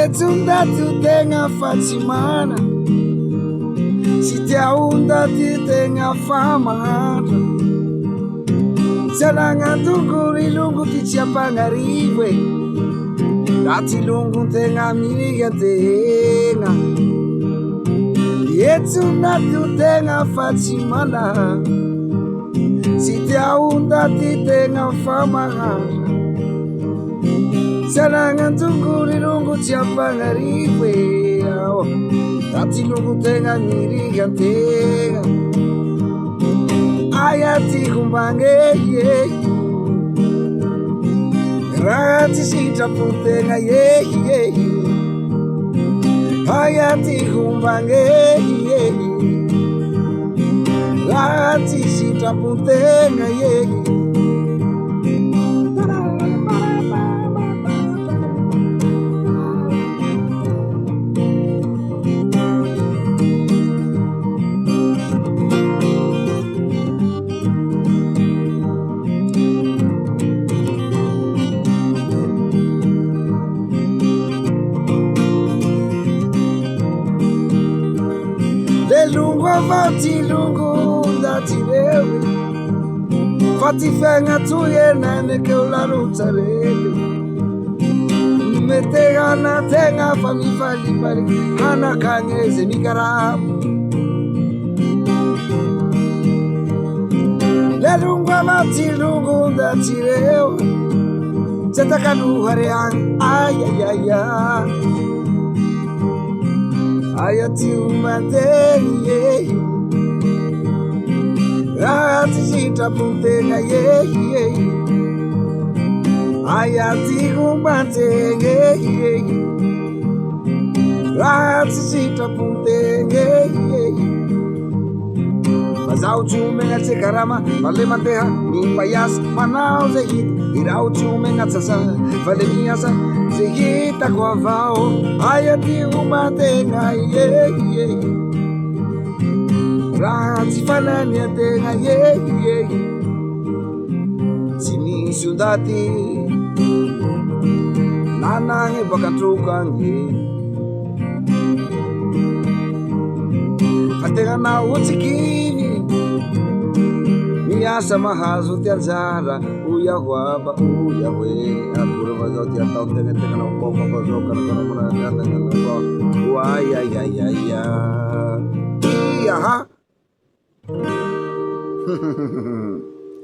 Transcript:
Etundaty tegna fa tsy mana, tsy tia ondaty tegna fa mahantra. Tsy anagnatongony longo ty tsy ampagnarivo e, da ty longo tegna mirigantegna. Etundaty tegna fa tsy mana, tsy tia ondaty tegna fa mahantra. Tsy anagnatongony longo tsy ampagnarivo e, da ty longo tegna mirigantegna. Aia ty hombagne raha tsy sitrapontegna aia ty hombagne raha tsy sitrapontegna lungo avanti lungo da ti levi, fatti fenga tu e nene che la ruzzarelli. Mette gana tenga fammi falli pari, ana cagnese mi caramu. Le lungo avanti lungo da ti levi, se ta canu harian, ai ai ai ai. Aia ti umatei raha tsy sitrapontegna aia ty umanteny raha tsy sitrapontegna. Fa zaho tsy omegna tsy karama fa le mandeha mipaiasa manao zay hita, iraho tsy omegna tsasa fa le miasa zay hitako avao. Aia ty omantegna raha tsy fananiantegna tsy misy ondaty nanagny baka antroko agny. Fa tegna naotsikiny miasa mahazo ty anjara, oya hoaba oya hoe akory vazao ty atao tegna tegna naopoka vazao karakaramanaganaganao oaiaiaiaia iaha